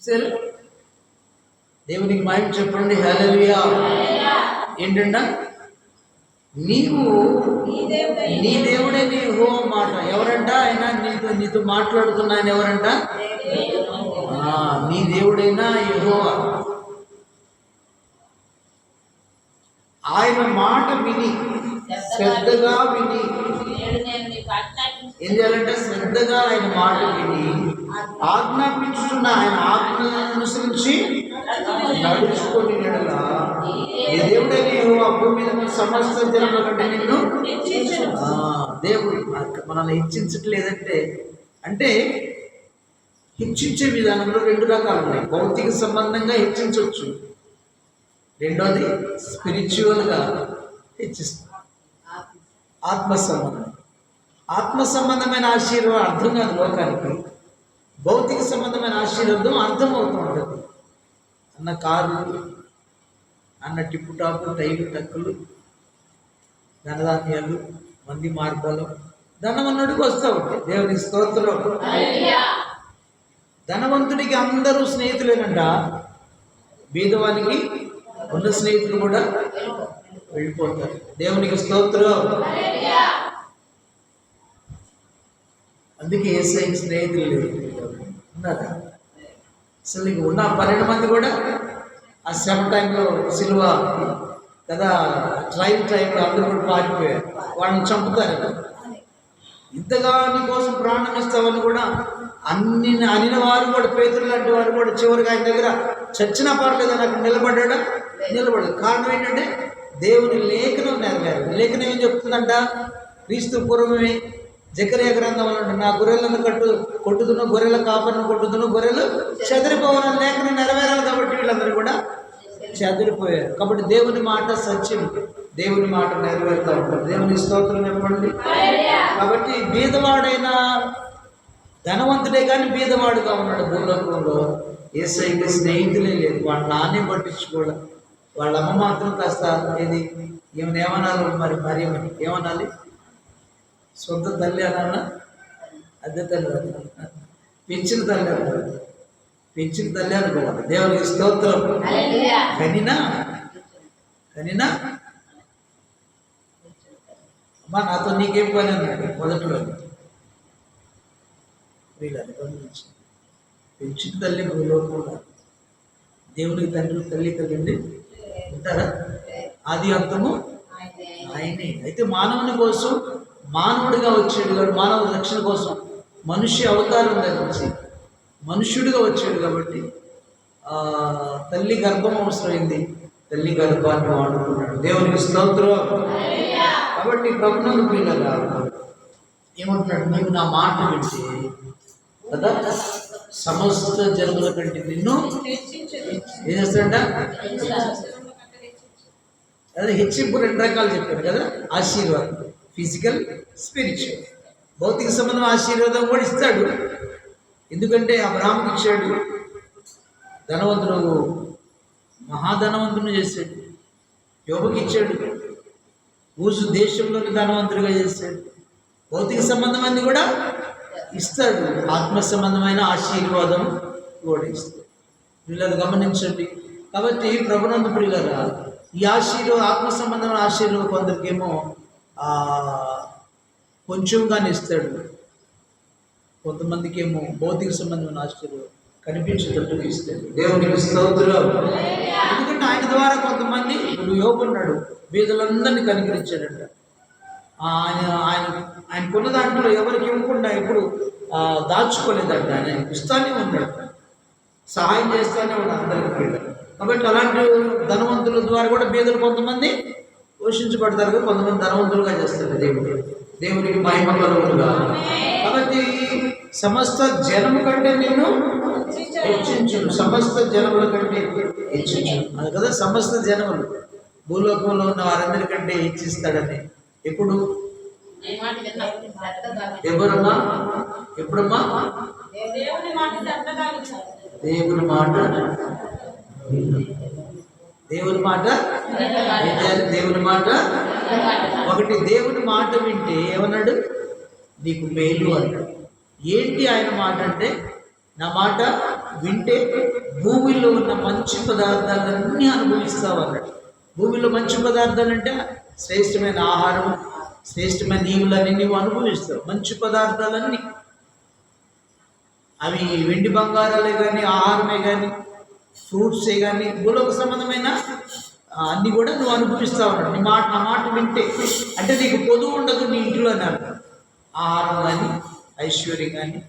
సరే, దేవునికి మహిమ చెప్పండి. హల్లెలూయా. ఏంటంట? నీవు నీ దేవుడే నీ యెహోవా మాట. ఎవరంట? ఆయన నీతో మాట్లాడుతున్న ఆయన ఎవరంట? నీ దేవుడైనా యెహోవా. ఆయన మాట విని, శ్రద్ధగా విని ఏం చేయాలంటే, శ్రద్ధగా ఆయన మాట విని ఆజ్ఞాపించుతున్న ఆయన ఆజ్ఞలను అనుసరించి నడుచుకొని నెడలా ఏ దేవుడైనా యెహోవా భూమి మీద ఉన్న సమస్త జనముల కంటే నిన్ను దేవుడు మనల్ని హెచ్చించట్లేదంటే, అంటే హెచ్చించే విధానంలో రెండు రకాలు ఉన్నాయి. భౌతిక సంబంధంగా హెచ్చించవచ్చు, రెండోది స్పిరిచువల్గా హెచ్చిస్తుంది. ఆత్మ సంబంధం, ఆత్మ సంబంధమైన ఆశీర్వాదం అర్థం కాదు లోకానికి. భౌతిక సంబంధమైన ఆశీర్వాదం అర్థమవుతూ ఉంటుంది. అన్న కార్లు, అన్న టిప్పు టాపు టైలు టక్కులు, ధనధాన్యాలు, మంది మార్గాలు, ధనవన్నుడికి వస్తూ ఉంటాయి. దేవునికి స్తోత్రం. ధనవంతుడికి అందరూ స్నేహితులేనంట, బీదవానికి ఉన్న స్నేహితులు కూడా వెళ్ళిపోతారు. దేవునికి స్తోత్రం. అందుకే యేసయ్యకి స్నేహితులు లేరు, ఉన్నారా? అసలు నీకు ఉన్న 12 మంది కూడా ఆ శ్రమ టైంలో సిలువ కదా, ట్రైన్ టైంలో అందరూ కూడా పారిపోయారు, వాళ్ళని చంపుతారు. ఇంతగా నీ కోసం ప్రాణం ఇస్తామని కూడా అనిన వారు కూడా, పేతురు లాంటి వారు కూడా చివరికి ఆయన దగ్గర చచ్చినా పర్లేదని అక్కడ నిలబడ్డా. కారణం ఏంటంటే దేవుని లేఖనం నెరవేరు. లేఖనం ఏం చెప్తుందంట? క్రీస్తు పూర్వమే జకర్యా గ్రంథంలో నా గొర్రెలను కొట్టుదును, గొర్రెల కాపరిని కొట్టుదును, గొర్రెలు చెదిరిపోవాలని లేఖనం నెరవేరాలి. కాబట్టి వీళ్ళందరూ కూడా చెదిరిపోయారు. కాబట్టి దేవుని మాట సత్యం, దేవుని మాట నెరవేరుతూ ఉంటుంది. దేవుని స్తోత్రం చెప్పండి. కాబట్టి బీదవాడైనా ధనవంతుడే కానీ బీదవాడుగా ఉన్నాడు భూలోకంలో. యేసయ్యకి స్నేహితులే లేదు, వాళ్ళ నాన్నే పట్టించుకోవడం. వాళ్ళ అమ్మ మాత్రం కాస్త ఏది ఏమైనా ఏమనాలి, మరి ఏమనాలి? సొంత తల్లి అన్నా, అద్దె తల్లి అన్నా, పెంచిన తల్లి అన్నా, పెంచిన తల్లి అనుకోవాలి. దేవునికి స్తోత్రం. కనినా అమ్మా నాతో నీకేం పని అన్నాడు మొదట్లో. వీళ్ళని గమనించి పెంచిన తల్లి భూలోకంలో దేవునికి తండ్రి తల్లి కదండి ఉంటారా? ఆది అంతము ఆయనే. అయితే మానవుని కోసం మానవుడిగా వచ్చాడు కాబట్టి, మానవ రక్షణ కోసం మనుష్య అవతారం ధరించి మనుష్యుడిగా వచ్చాడు కాబట్టి తల్లి గర్భం అవసరమైంది, తల్లి గర్భాన్ని వాడుకున్నాడు. దేవునికి స్తోత్రం. కాబట్టి ప్రభువును పిల్లగా ఏమంటున్నాడు? నీవు నా మాట వింటే కదా సమస్త జన్మల కంటే నిన్ను ఏం చేస్తాడంట? అదే హెచ్చింపు 2 రకాలు చెప్పారు కదా. ఆశీర్వాదం ఫిజికల్, స్పిరిచువల్. భౌతిక సంబంధం ఆశీర్వాదం కూడా ఇస్తాడు. ఎందుకంటే అబ్రాహాముకి ఇచ్చాడు, ధనవంతుడు మహాధనవంతుని చేశాడు. యోబుకి ఇచ్చాడు, ఊసు దేశంలోని ధనవంతుడిగా చేశాడు. భౌతిక సంబంధమైనది కూడా ఇస్తాడు, ఆత్మ సంబంధమైన ఆశీర్వాదం కూడా ఇస్తాడు. వీళ్ళని గమనించండి. కాబట్టి ప్రభునందు ప్రియులారా, ఈ ఆత్మ సంబంధమైన ఆశీర్వాదం కొందరికేమో కొంచెంగానే ఇస్తాడు, కొంతమందికి ఏమో భౌతిక సంబంధమైన ఆశీర్వాదం కనిపించేటట్టుగా ఇస్తాడు. దేవునికి స్తోత్రం. ఎందుకంటే ఆయన ద్వారా కొంతమంది, ఇప్పుడు యోగున్నాడు, బీదలందరినీ కనికరించాడంట. ఆయనకున్న దాంట్లో ఎవరికి ఇవ్వకుండా ఎప్పుడు దాచుకోలేదంట. ఆయన ఇస్తానే ఉన్నాడు, సహాయం చేస్తూనే ఉన్నాడు అందరికీ. కాబట్టి అలాంటి ధనవంతుల ద్వారా కూడా బీదలు కొంతమంది పోషించబడతారు, కొంతమంది ధనవంతులుగా చేస్తారు. దేవునికి మహిమ కలుగునుగా. కాబట్టి సమస్త జనము కంటే నేను హెచ్చించును, సమస్త జనముల కంటే హెచ్చించును అది కదా. సమస్త జనములు భూలోకంలో ఉన్న వారందరికంటే హెచ్చిస్తాడని ఎప్పుడు? ఎవరమ్మా? ఎప్పుడమ్మా? దేవుని మాట. దేవుని మాట దేవుని మాట ఒకటి. దేవుని మాట వింటే ఏమన్నాడు? నీకు మేలు అన్నాడు. ఏంటి ఆయన మాట అంటే, నా మాట వింటే భూమిలో ఉన్న మంచి పదార్థాలన్నీ అనుభవిస్తావు అన్నాడు. భూమిలో మంచి పదార్థాలు అంటే శ్రేష్టమైన ఆహారం, శ్రేష్టమైన నీవులన్నీ నీవు అనుభవిస్తావు. మంచి పదార్థాలన్నీ అవి వెండి బంగారాలే కానీ, ఆహారమే కానీ, ఫ్రూట్సే కానీ, భూలోక సంబంధమైన అన్నీ కూడా నువ్వు అనుభవిస్తావు అన్నాడు. నా మాట వింటే అంటే నీకు పొదువు ఉండదు నీ ఇంట్లో అని అర్థం. ఆహారం కానీ, ఐశ్వర్యం కానీ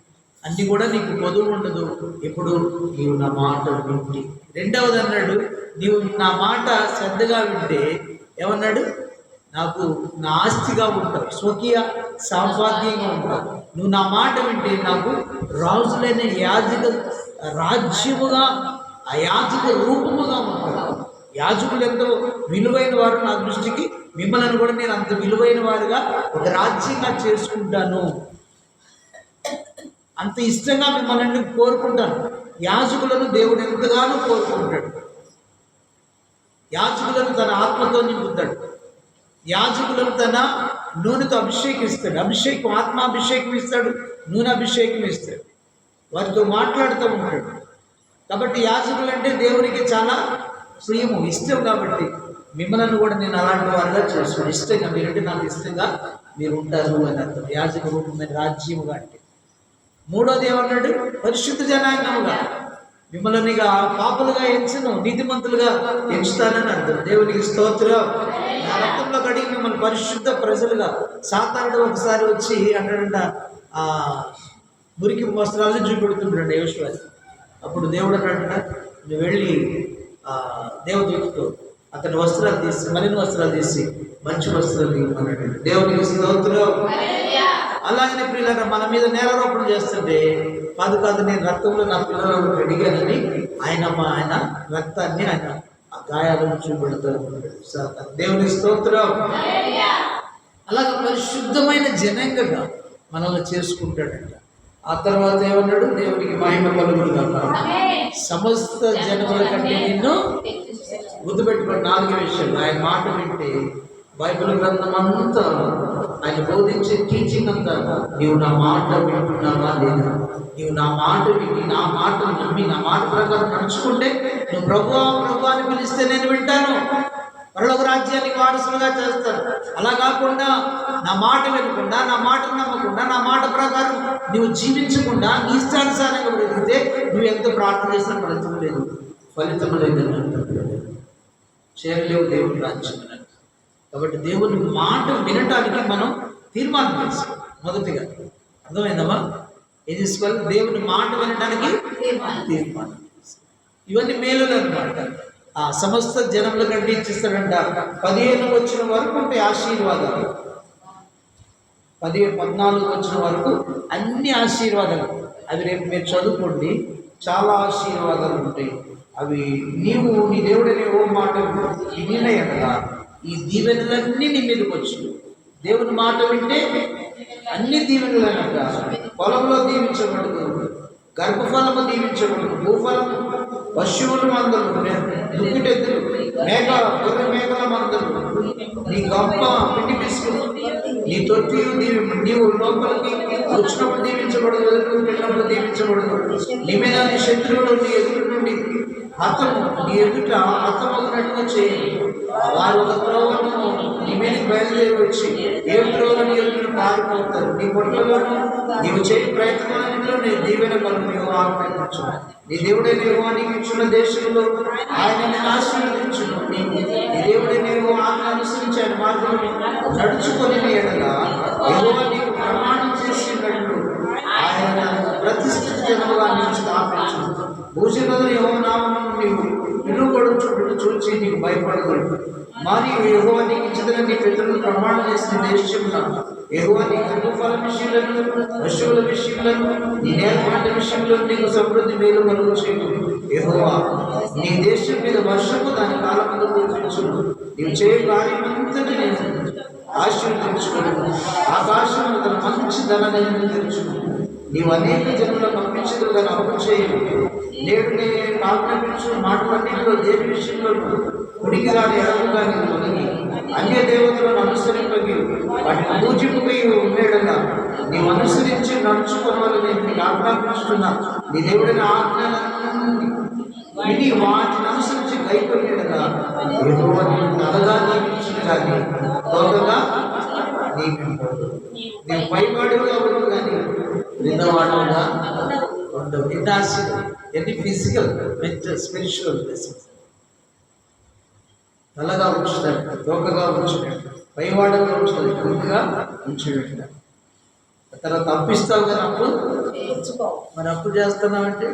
అన్నీ కూడా నీకు పొదువు ఉండదు ఎప్పుడు నీవు నా మాట వింటే. రెండవది అన్నాడు, నీవు నా మాట శ్రద్ధగా వింటే ఏమన్నాడు, నాకు నా ఆస్తిగా ఉంటావు, స్వకీయ సంపాద్యంగా ఉంటావు. నువ్వు నా మాట వింటే నాకు రాజులైన యాజక రాజ్యముగా, ఆ యాజక రూపముగా ఉంటావు. యాజకులు ఎంతో విలువైన వారు నా దృష్టికి, మిమ్మల్ని కూడా నేను అంత విలువైన వారుగా ఒక రాజ్యంగా చేసుకుంటాను, అంత ఇష్టంగా మిమ్మల్ని కోరుకుంటాను. యాజకులను దేవుడు ఎంతగానో కోరుకుంటాడు. యాజకులను తన ఆత్మతో నింపుతాడు. యాజకులను తన నూనెతో అభిషేకిస్తాడు. ఆత్మాభిషేకం ఇస్తాడు, నూనె అభిషేకం ఇస్తాడు. వారితో మాట్లాడుతూ ఉంటాడు. కాబట్టి యాజకులు అంటే దేవునికి చాలా ప్రియము, ఇష్టం. కాబట్టి మిమ్మల్ని కూడా నేను అలాంటి వారుగా చేస్తాను. ఇష్టంగా మీరంటే నాకు ఇష్టంగా మీరు ఉంటారు అని అర్థం. యాజక రూపమైన రాజ్యముగా అంటే. మూడోది ఏమన్నాడు, పరిశుద్ధ జనాంగముగా. మిమ్మల్నిగా పాపులుగా ఎంచును, నీతిమంతులుగా ఎంచుతానని అర్థం. దేవునికి స్తోత్రం. నా రక్తంలో కడిగి మిమ్మల్ని పరిశుద్ధ ప్రజలుగా. సాతానుడు ఒకసారి వచ్చి అంటాడంట, మురికి వస్త్రాలను చూపెడుతుంటాడు యోషువ. అప్పుడు దేవుడు అన్నాడంట, నువ్వు వెళ్ళి దేవదూతతో అతని వస్త్రాలు తీసి, మలిన వస్త్రాలు తీసి మంచి వస్త్రాలు తీయమన్నాడు. దేవునికి స్తోత్రం. అలాగనే పిల్లలు మన మీద నేరారోపణ చేస్తుంటే కాదు నేను రక్తంలో నా పిల్లలను అడిగానని ఆయన రక్తాన్ని ఆయన ఆ గాయాలను చూపెడతారు. దేవుని స్తోత్రం. అలాగే పరిశుద్ధమైన జనంగా మనల్ని చేసుకుంటాడంట. ఆ తర్వాత ఏమన్నాడు, దేవునికి మహిమ కలుగును గాక. సమస్త జనముల కంటే నిన్ను గుర్తుపెట్టుకోండి. 4 విషయాలు. ఆయన మాట వింటే బైబిల్ గ్రంథం అంతా, ఆయన బోధించే టీచింగ్ అంతా, నీవు నా మాట వింటున్నావా లేదా? నీవు నా మాట విని, నా మాటను నమ్మి, నా మాట ప్రకారం నడుచుకుంటే, నువ్వు ప్రభువా ప్రభువా అని పిలిస్తే నేను వింటాను, పరలోక రాజ్యానికి వారసులుగా చేస్తాను. అలా కాకుండా నా మాట వినకుండా, నా మాటను నమ్మకుండా, నా మాట ప్రకారం నువ్వు జీవించకుండా నీ ఇష్టానుసారంగా బ్రతికితే నువ్వు ఎంత ప్రార్థన చేసినా ఫలితం లేదని చేరలేవు దేవుని రాజ్యం. కాబట్టి దేవుని మాట వినటానికి మనం తీర్మానం చేసుకోవాలి. మొదటిగా అర్థమైందమ్మా? ఏం చేసుకోవాలి? దేవుని మాట వినడానికి తీర్మానం. ఇవన్నీ మేలులు అనమాట. ఆ సమస్త జనముల కంటే ఇచ్చిస్తాడంట. 15 వచ్చిన వరకు ఉంటాయి ఆశీర్వాదాలు. 14 వచ్చిన వరకు అన్ని ఆశీర్వాదాలు. అవి రేపు మీరు చదువుకోండి, చాలా ఆశీర్వాదాలు ఉంటాయి. అవి నీవు నీ దేవుడనే ఓ మాట వినయనగా ఈ దీవెనలన్నీ నీ మీదకి వచ్చు. దేవుని మాట వింటే అన్ని దీవెనలనక. పొలంలో దీవించబడదు, గర్భఫలము దీవించబడదు, భూఫలము, పశువుల మందలు, దుక్కిటెద్దులు, గొర్రె మేకల మందలు, నీ గొప్ప పిండి పిసుకు, నీ తొట్టి నీవు లోపలికి వచ్చినప్పుడు దీవించబడదు, ఎదురు వెళ్ళినప్పుడు దీవించబడదు. నీ మీద నీ శత్రువులు నీ ఎదురు నుండి నీ ఎదుట హతమగినట్టుగా చేయి. వారు ఒక త్రోవను నీ మీదకి బయలుదేరి వచ్చి ఏ త్రోవని ఎదురు పారిపోతారు. నీ పొట్లలోనూ నీవు చేయ ప్రయత్నాలలో నీ దీవెన కలుగు నీవు ఆజ్ఞాపించు. నీ దేవుడే నీవు నీకు ఇచ్చిన దేశంలో ఆయన ఆశీర్వదించును. నీ దేవుడే నీవు ఆజ్ఞ అనుసరించి ఆయన మార్గంలో నడుచుకొని ఎడల యెహోవా నీకు ప్రమాణం చేసినట్లు ఆయన ప్రతిష్ఠిత జనముగా నీవు స్థాపించు. భూషణలో యెహోవా నామమును నీవు విలువబడుచుండు చూచి నీకు భయపడగలడు. మరియు యెహోవా నీకు ఇచ్చిన నీ పితరులు ప్రమాణం చేసిన దేశంలో యెహోవా నీ గర్భఫల విషయంలో, పశువుల విషయంలో, నీ నేల పంట విషయంలో నీకు సమృద్ధి మేలు కలుగు చేయు. యెహోవా నీ దేశం మీద వర్షము దాని కాలమందు కురిపించును. నీవు చేయ కార్యమంతటి నేను ఆశీర్వదించుకును. ఆకాశము తన మంచి ధనాన్ని తెచ్చును. నీవు అనేక జనులకు పంపించదు కానీ అప్పు చేయవు. నేడు నేను ఆజ్ఞాపించు మాటలన్నింటిలో దేని విషయంలో కుడికి రాని ఎడము కానీ తొలగి అన్య దేవతలను అనుసరింపగి వాటిని పూజింపై ఉండేడగా నీవు అనుసరించి నడుచుకున్న వాళ్ళు నేను నీకు ఆజ్ఞాపించుతున్నా. నీ దేవుడిని ఆజ్ఞలను మాటలన్నీ విని వాటిని అనుసరించి గైకొనేటగా యెహోవా నిన్ను తలగా నియమించును కానీ తోకగా నియమింపడు. నీవు పైవాడుగా ఉండవు కానీ క్రిందవాడుగా ఉండవు. ఎన్ని ఫిజికల్ మెంటల్ స్పిరిచువల్ బ్లెస్సింగ్స్. తలగా ఉంచుతాడు, తోకగా ఉంచుతాడు, పైవాడుగా ఉంచుతాడు, కుంగా ఉంచుతాడు. తర్వాత అప్పు ఇస్తావు కానీ అప్పు మరి అప్పు చేస్తున్నామంటే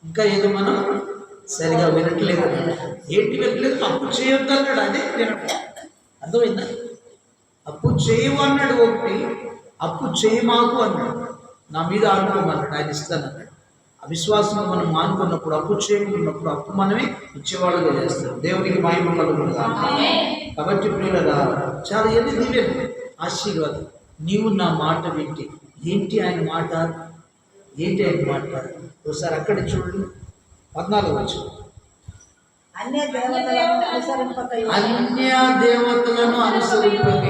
ఇంకా ఏదో మనం సరిగా వినట్లేదు. ఏంటి వినట్లేదు? అప్పు చేయొద్దు అన్నాడు, అదే వినట్లేదు. అర్థమైందా? అప్పు చేయవు అన్నాడు ఒకటి, అప్పు చేయమాకు అన్నాడు. నా మీద ఆడుకోమన్నాడు, ఆయన ఇస్తాను అన్నాడు. అవిశ్వాసం మనం మానుకున్నప్పుడు, అప్పు చేయకున్నప్పుడు అప్పు మనమే ఇచ్చేవాళ్ళుగా చేస్తాం. దేవునికి మహిమ కలుగుతుంది. కాబట్టి ప్రియులరా, చాలా ఎన్ని దివ్యం ఆశీర్వాదం. నీవు నా మాట వింటి. ఏంటి ఆయన మాట? ఏంటి ఆయన మాట? ఒకసారి అక్కడ చూడండి, 14 వచనం. అన్య దేవతలను అనుసరింపక